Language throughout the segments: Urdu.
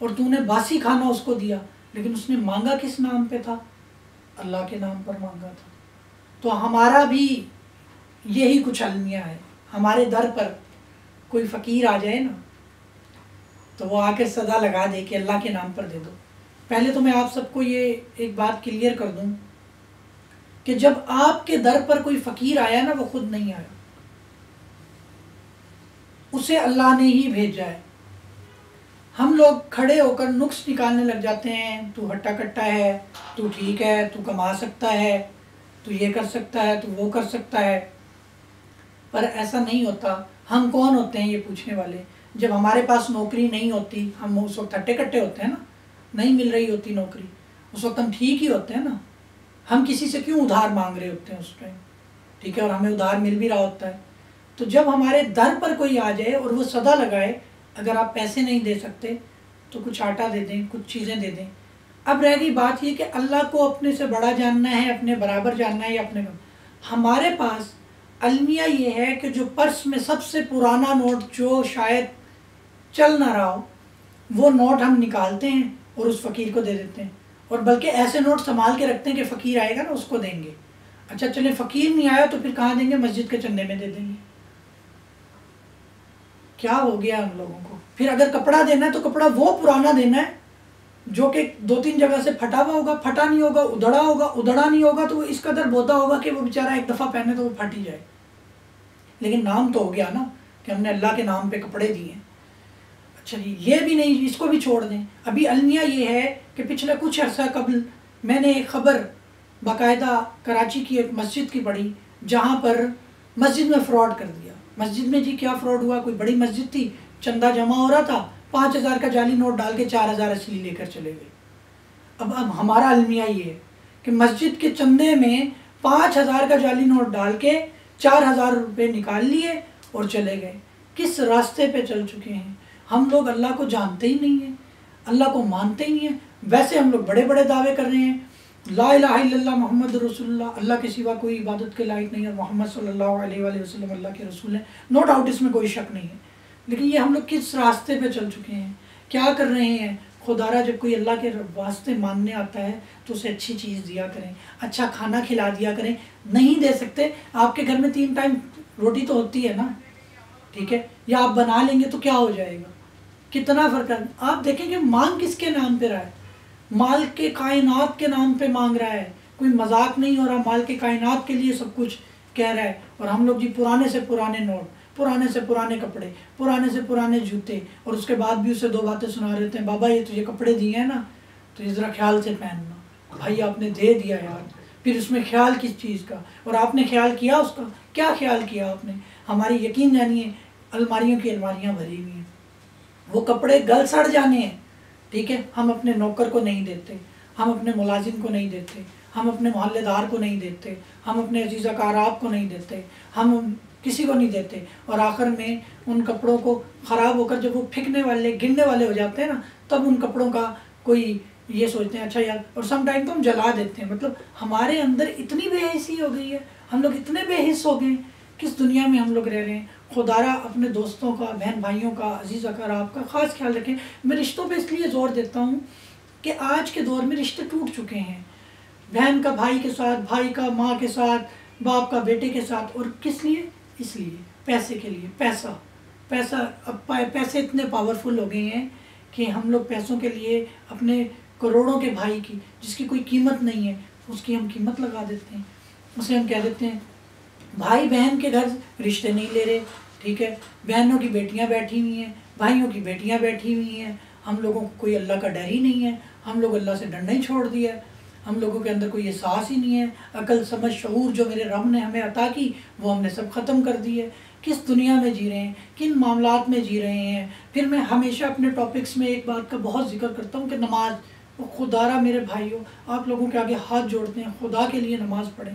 اور تو نے باسی کھانا اس کو دیا، لیکن اس نے مانگا کس نام پہ تھا؟ اللہ کے نام پر مانگا تھا۔ تو ہمارا بھی یہی کچھ المیہ ہے۔ ہمارے در پر کوئی فقیر آ جائے نا تو وہ آ کے صدا لگا دے کہ اللہ کے نام پر دے دو۔ پہلے تو میں آپ سب کو یہ ایک بات کلیئر کر دوں کہ جب آپ کے در پر کوئی فقیر آیا نا، وہ خود نہیں آیا، اسے اللہ نے ہی بھیجا ہے۔ ہم لوگ کھڑے ہو کر نقص نکالنے لگ جاتے ہیں، تو ہٹا کٹا ہے، تو ٹھیک ہے، تو کما سکتا ہے، تو یہ کر سکتا ہے، تو وہ کر سکتا ہے، پر ایسا نہیں ہوتا۔ ہم کون ہوتے ہیں یہ پوچھنے والے؟ جب ہمارے پاس نوکری نہیں ہوتی، ہم اس وقت ہٹے کٹے ہوتے ہیں نا، نہیں مل رہی ہوتی نوکری، اس وقت ہم ٹھیک ہی ہوتے ہیں نا۔ ہم کسی سے کیوں ادھار مانگ رہے ہوتے ہیں اس ٹائم؟ ٹھیک ہے، اور ہمیں ادھار مل بھی رہا ہوتا ہے۔ تو جب ہمارے در پر کوئی آ جائے اور وہ صدا لگائے، اگر آپ پیسے نہیں دے سکتے تو کچھ آٹا دے دیں، کچھ چیزیں دے دیں۔ اب رہ گئی بات یہ کہ اللہ کو اپنے سے بڑا جاننا ہے، اپنے برابر جاننا ہے یا اپنے ہمارے پاس المیہ یہ ہے کہ جو پرس میں سب سے پرانا نوٹ جو شاید چل نہ رہا ہو، وہ نوٹ ہم نکالتے ہیں اور اس فقیر کو دے دیتے ہیں، اور بلکہ ایسے نوٹ سنبھال کے رکھتے ہیں کہ فقیر آئے گا نا اس کو دیں گے۔ اچھا چلیں فقیر نہیں آیا تو پھر کہاں دیں گے؟ مسجد کے چندے میں دے دیں گے۔ کیا ہو گیا ہم لوگوں کو؟ پھر اگر کپڑا دینا ہے تو کپڑا وہ پرانا دینا ہے جو کہ 2-3 جگہ سے پھٹا ہوا ہوگا، پھٹا نہیں ہوگا، ادھڑا نہیں ہوگا، تو وہ اس قدر بودا ہوگا کہ وہ بیچارہ ایک دفعہ پہنے تو وہ پھٹ ہی جائے۔ لیکن نام تو ہو گیا نا کہ ہم نے اللہ کے نام پہ کپڑے دیے۔ اچھا جی، یہ بھی نہیں، اس کو بھی چھوڑ دیں۔ ابھی المیہ یہ ہے کہ پچھلے کچھ عرصہ قبل میں نے ایک خبر باقاعدہ کراچی کی ایک مسجد کی پڑھی جہاں پر مسجد میں فراڈ کر دیا۔ مسجد میں جی کیا فراڈ ہوا؟ کوئی بڑی مسجد تھی، چندہ جمع ہو رہا تھا، 5,000 کا جعلی نوٹ ڈال کے 4,000 اصلی لے کر چلے گئے۔ اب ہمارا المیہ یہ ہے کہ مسجد کے چندے میں 5,000 کا جعلی نوٹ ڈال کے 4,000 روپے نکال لیے اور چلے گئے۔ کس راستے پہ چل چکے ہیں؟ ہم لوگ اللہ کو جانتے ہی نہیں ہیں، اللہ کو مانتے ہی نہیں ہیں۔ ویسے ہم لوگ بڑے بڑے دعوے کر رہے ہیں، لا الہ الا اللہ محمد رسول اللہ، اللہ کے سوا کوئی عبادت کے لائق نہیں ہے، محمد صلی اللہ علیہ وآلہ وسلم اللہ کے رسول ہیں، نو ڈاؤٹ اس میں کوئی شک نہیں ہے۔ لیکن یہ ہم لوگ کس راستے پہ چل چکے ہیں، کیا کر رہے ہیں؟ خدا را جب کوئی اللہ کے واسطے ماننے آتا ہے تو اسے اچھی چیز دیا کریں، اچھا کھانا کھلا دیا کریں۔ نہیں دے سکتے، آپ کے گھر میں 3 ٹائم روٹی تو ہوتی ہے نا، ٹھیک ہے، یا آپ بنا لیں گے تو کیا ہو جائے گا؟ کتنا فرق ہے۔ آپ دیکھیں کہ مانگ کس کے نام پہ رہا ہے؟ مال کے کائنات کے نام پہ مانگ رہا ہے، کوئی مذاق نہیں ہو رہا، مال کے کائنات کے لیے سب کچھ کہہ رہا ہے۔ اور ہم لوگ جی پرانے سے پرانے نوٹ، پرانے سے پرانے کپڑے، پرانے سے پرانے جوتے، اور اس کے بعد بھی اسے 2 باتیں سنا رہے ہیں، بابا یہ تجھے کپڑے دیے ہیں نا تو یہ ذرا خیال سے پہننا۔ بھائی آپ نے دے دیا یار، پھر اس میں خیال کس چیز کا؟ اور آپ نے خیال کیا اس کا؟ کیا خیال کیا آپ نے؟ ہماری یقین جانیے الماریوں کی الماریاں بھری ہوئی ہیں، وہ کپڑے گل سڑ جانے ہیں، ٹھیک ہے، ہم اپنے نوکر کو نہیں دیتے، ہم اپنے ملازم کو نہیں دیتے، ہم اپنے محلے دار کو نہیں دیتے، ہم اپنے عزیزہ کاراب کو نہیں دیتے، ہم کسی کو نہیں دیتے، اور آخر میں ان کپڑوں کو خراب ہو کر جب وہ پھینکنے والے گرنے والے ہو جاتے ہیں نا، تب ان کپڑوں کا کوئی یہ سوچتے ہیں اچھا یار، اور سم ٹائم تو ہم جلا دیتے ہیں۔ مطلب ہمارے اندر اتنی بے حسی ہو گئی ہے، ہم لوگ اتنے بے حس ہو گئے ہیں، کس دنیا میں ہم لوگ رہ رہے ہیں۔ خدا را اپنے دوستوں کا، بہن بھائیوں کا، عزیز اقارب کا خاص خیال رکھیں۔ میں رشتوں پہ اس لیے زور دیتا ہوں کہ آج کے دور میں رشتے ٹوٹ چکے ہیں، بہن کا بھائی کے ساتھ، بھائی کا ماں کے ساتھ، باپ کا بیٹے کے ساتھ، اور کس لیے؟ اس لیے پیسے کے لیے۔ پیسہ اب پیسے اتنے پاورفل ہو گئے ہیں کہ ہم لوگ پیسوں کے لیے اپنے کروڑوں کے بھائی کی، جس کی کوئی قیمت نہیں ہے، اس کی ہم قیمت لگا دیتے ہیں، اسے ہم کہہ دیتے ہیں بھائی بہن کے گھر رشتے نہیں لے رہے، ٹھیک ہے، بہنوں کی بیٹیاں بیٹھی ہوئی ہیں، بھائیوں کی بیٹیاں بیٹھی ہوئی ہیں، ہم لوگوں کو کوئی اللہ کا ڈر ہی نہیں ہے، ہم لوگ اللہ سے ڈرنا ہی چھوڑ دیا ہے، ہم لوگوں کے اندر کوئی احساس ہی نہیں ہے، عقل سمجھ شعور جو میرے رب نے ہمیں عطا کی وہ ہم نے سب ختم کر دی ہے۔ کس دنیا میں جی رہے ہیں، کن معاملات میں جی رہے ہیں۔ پھر میں ہمیشہ اپنے ٹاپکس میں ایک بات کا بہت ذکر کرتا ہوں کہ نماز، خدا را میرے بھائیوں آپ لوگوں کے آگے ہاتھ جوڑتے ہیں، خدا کے لیے نماز پڑھیں۔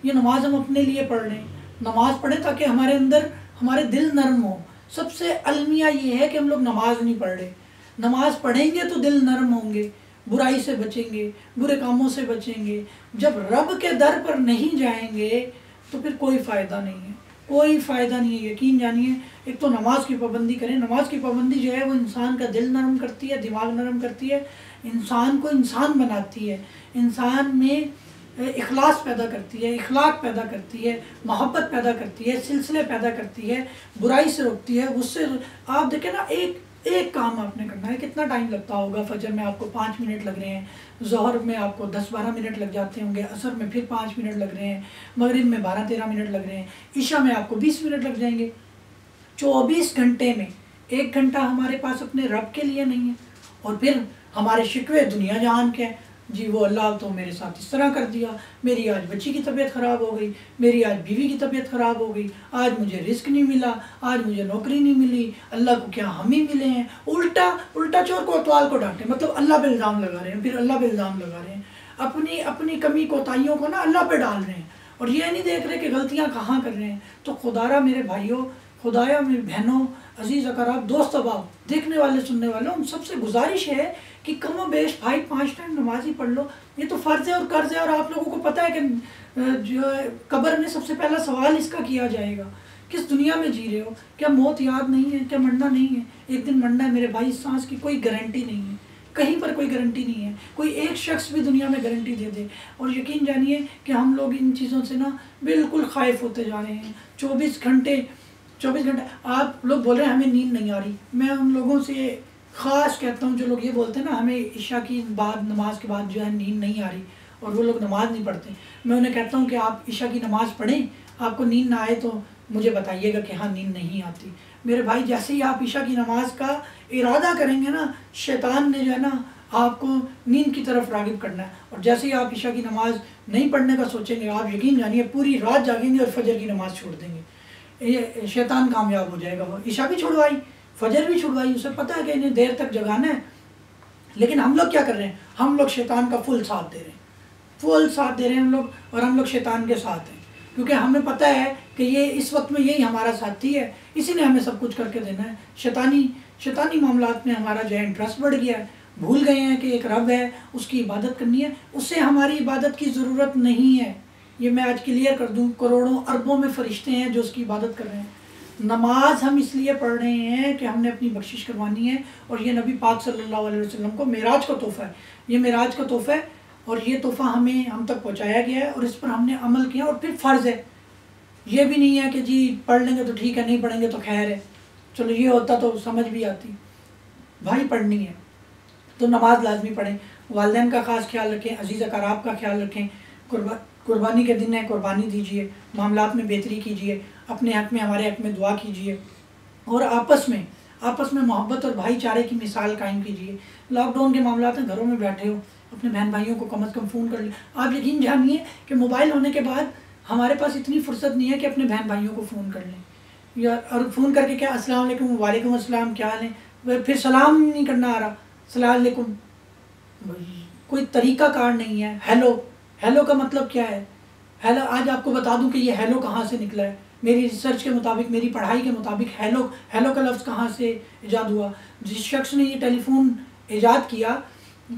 یہ نماز ہم اپنے لیے پڑھ رہے ہیں، نماز پڑھیں تاکہ ہمارے اندر ہمارے دل نرم ہو۔ سب سے المیہ یہ ہے کہ ہم لوگ نماز نہیں پڑھ رہے۔ نماز پڑھیں گے تو دل نرم ہوں گے، برائی سے بچیں گے، برے کاموں سے بچیں گے۔ جب رب کے در پر نہیں جائیں گے تو پھر کوئی فائدہ نہیں ہے۔ کوئی فائدہ نہیں ہے. یقین جانیے ایک تو نماز کی پابندی کریں. نماز کی پابندی جو ہے وہ انسان کا دل نرم کرتی ہے، دماغ نرم کرتی ہے، انسان کو انسان بناتی ہے، انسان میں اخلاص پیدا کرتی ہے، اخلاق پیدا کرتی ہے، محبت پیدا کرتی ہے، سلسلے پیدا کرتی ہے، برائی سے روکتی ہے، غصے. آپ دیکھیں نا ایک کام آپ نے کرنا ہے، کتنا ٹائم لگتا ہوگا. فجر میں آپ کو 5 منٹ لگ رہے ہیں، ظہر میں آپ کو 10-12 منٹ لگ جاتے ہوں گے، عصر میں پھر 5 منٹ لگ رہے ہیں، مغرب میں 12-13 منٹ لگ رہے ہیں، عشاء میں آپ کو 20 منٹ لگ جائیں گے. 24 گھنٹے میں 1 گھنٹہ ہمارے پاس اپنے رب کے لیے نہیں ہے. اور پھر ہمارے شکوے دنیا جہان کے ہیں. جی وہ اللہ تو میرے ساتھ اس طرح کر دیا، میری آج بچی کی طبیعت خراب ہو گئی، میری آج بیوی کی طبیعت خراب ہو گئی، آج مجھے رزق نہیں ملا، آج مجھے نوکری نہیں ملی، اللہ کو کیا ہم ہی ملے ہیں. الٹا چور کوتوال کو ڈانٹے، مطلب اللہ پہ الزام لگا رہے ہیں، پھر اللہ پہ الزام لگا رہے ہیں، اپنی کمی کوتاہیوں کو نا اللہ پہ ڈال رہے ہیں، اور یہ نہیں دیکھ رہے کہ غلطیاں کہاں کر رہے ہیں. تو خدارا میرے بھائیوں، خدایا میری بہنوں، عزیز اقارب، دوست احباب، دیکھنے والے سننے والوں، ہم سب سے گزارش ہے کہ کم و بیش بھائی 5 ٹائم نماز ہی پڑھ لو. یہ تو فرض ہے اور قرض ہے، اور آپ لوگوں کو پتہ ہے کہ جو قبر میں سب سے پہلا سوال اس کا کیا جائے گا، کس دنیا میں جی رہے ہو؟ کیا موت یاد نہیں ہے؟ کیا مرنا نہیں ہے؟ ایک دن مرنا ہے میرے بھائی. سانس کی کوئی گارنٹی نہیں ہے، کہیں پر کوئی گارنٹی نہیں ہے. کوئی ایک شخص بھی دنیا میں گارنٹی دے دے. اور یقین جانیے کہ ہم لوگ ان چیزوں سے نا بالکل خائف ہوتے جا رہے ہیں. 24 گھنٹے آپ لوگ بول رہے ہیں ہمیں نیند نہیں آ رہی. میں ان لوگوں سے خاص کہتا ہوں جو لوگ یہ بولتے ہیں نا ہمیں عشاء کی بعد، نماز کے بعد جو ہے نیند نہیں آ رہی، اور وہ لوگ نماز نہیں پڑھتے. میں انہیں کہتا ہوں کہ آپ عشاء کی نماز پڑھیں، آپ کو نیند نہ آئے تو مجھے بتائیے گا کہ ہاں نیند نہیں آتی. میرے بھائی جیسے ہی آپ عشاء کی نماز کا ارادہ کریں گے نا، شیطان نے جو ہے نا آپ کو نیند کی طرف راغب کرنا ہے. اور جیسے ہی آپ عشاء کی نماز نہیں پڑھنے کا سوچیں گے، آپ یقین جانیے پوری رات جاگیں گے اور فجر کی نماز چھوڑ دیں گے. یہ شیطان کامیاب ہو جائے گا. وہ عشاء بھی چھڑوائی، فجر بھی چھڑوائی، اسے پتہ ہے کہ انہیں دیر تک جگانا ہے. لیکن ہم لوگ کیا کر رہے ہیں؟ ہم لوگ شیطان کا فل ساتھ دے رہے ہیں، فل ساتھ دے رہے ہیں ہم لوگ، اور ہم لوگ شیطان کے ساتھ ہیں. کیونکہ ہمیں پتہ ہے کہ یہ اس وقت میں یہی ہمارا ساتھی ہے، اسی نے ہمیں سب کچھ کر کے دینا ہے. شیطانی معاملات میں ہمارا جو ہے انٹرسٹ بڑھ گیا ہے. بھول گئے ہیں کہ ایک رب ہے، اس کی عبادت کرنی ہے، اس سے ہماری عبادت کی ضرورت نہیں ہے. یہ میں آج کلیئر کر دوں، کروڑوں اربوں میں فرشتے ہیں جو اس کی عبادت کر رہے ہیں. نماز ہم اس لیے پڑھ رہے ہیں کہ ہم نے اپنی بخشش کروانی ہے، اور یہ نبی پاک صلی اللہ علیہ وسلم کو معراج کا تحفہ ہے. یہ معراج کا تحفہ ہے، اور یہ تحفہ ہم تک پہنچایا گیا ہے، اور اس پر ہم نے عمل کیا. اور پھر فرض ہے، یہ بھی نہیں ہے کہ جی پڑھ لیں گے تو ٹھیک ہے، نہیں پڑھیں گے تو خیر ہے، چلو یہ ہوتا تو سمجھ بھی آتی. بھائی پڑھنی ہے تو نماز لازمی پڑھیں. والدین کا خاص خیال رکھیں، عزیز اقارب کا خیال رکھیں. قربانی کے دن ہے، قربانی دیجئے، معاملات میں بہتری کیجئے، اپنے حق میں، ہمارے حق میں دعا کیجئے، اور آپس میں محبت اور بھائی چارے کی مثال قائم کیجئے. لاک ڈاؤن کے معاملات میں گھروں میں بیٹھے ہو، اپنے بہن بھائیوں کو کم از کم فون کر لیں. آپ یقین جانیے کہ موبائل ہونے کے بعد ہمارے پاس اتنی فرصت نہیں ہے کہ اپنے بہن بھائیوں کو فون کر لیں، یا اور فون کر کے کیا السلام علیکم، وعلیکم السلام، کیا حال ہے، پھر سلام نہیں کرنا آ رہا، السلام علیکم. کوئی طریقہ کار نہیں ہے. ہیلو کا مطلب کیا ہے؟ ہیلو، آج آپ کو بتا دوں کہ یہ ہیلو کہاں سے نکلا ہے. میری ریسرچ کے مطابق، میری پڑھائی کے مطابق ہیلو کا لفظ کہاں سے ایجاد ہوا. جس شخص نے یہ ٹیلی فون ایجاد کیا،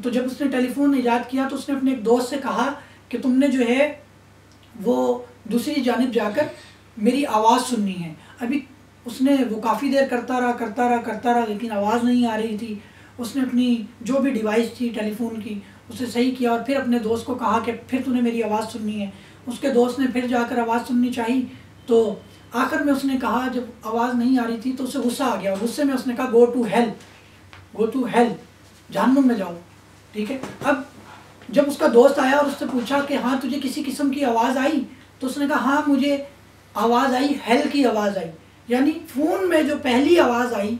تو جب اس نے ٹیلی فون ایجاد کیا تو اس نے اپنے ایک دوست سے کہا کہ تم نے جو ہے وہ دوسری جانب جا کر میری آواز سننی ہے. ابھی اس نے وہ کافی دیر کرتا رہا لیکن آواز نہیں آ رہی تھی. اس نے اپنی جو بھی ڈیوائس تھی ٹیلی فون کی اسے صحیح کیا، اور پھر اپنے دوست کو کہا کہ پھر تو نے میری آواز سننی ہے. اس کے دوست نے پھر جا کر آواز سننی چاہی، تو آخر میں اس نے کہا، جب آواز نہیں آ رہی تھی تو اسے غصہ آ گیا، اور غصے میں اس نے کہا گو ٹو ہیل، جہنم میں جاؤ. ٹھیک ہے. اب جب اس کا دوست آیا اور اس سے پوچھا کہ ہاں تجھے کسی قسم کی آواز آئی، تو اس نے کہا ہاں مجھے آواز آئی، ہیل کی آواز آئی. یعنی فون میں جو پہلی آواز آئی،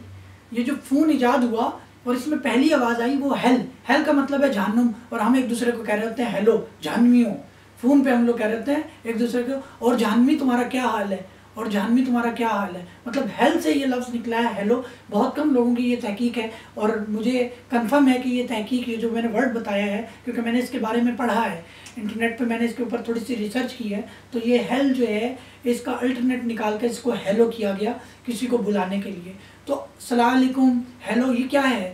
یہ جو فون ایجاد ہوا اور اس میں پہلی آواز آئی وہ ہیل کا مطلب ہے جہنم. اور ہم ایک دوسرے کو کہہ رہے ہوتے ہیں ہیلو جہنمیوں. فون پہ ہم لوگ کہہ رہے ہوتے ہیں ایک دوسرے کو، اور جہنمی تمہارا کیا حال ہے، اور جہنمی تمہارا کیا حال ہے. مطلب ہیل سے یہ لفظ نکلا ہے، ہیلو. بہت کم لوگوں کی یہ تحقیق ہے، اور مجھے کنفرم ہے کہ یہ تحقیق، یہ جو میں نے ورڈ بتایا ہے، کیونکہ میں نے اس کے بارے میں پڑھا ہے انٹرنیٹ پہ، میں نے اس کے اوپر تھوڑی سی ریسرچ کی ہے. تو یہ ہیل جو ہے اس کا الٹرنیٹ نکال کے اس کو ہیلو کیا گیا کسی کو بلانے کے لیے. تو السلام علیکم، ہیلو، یہ کیا ہے؟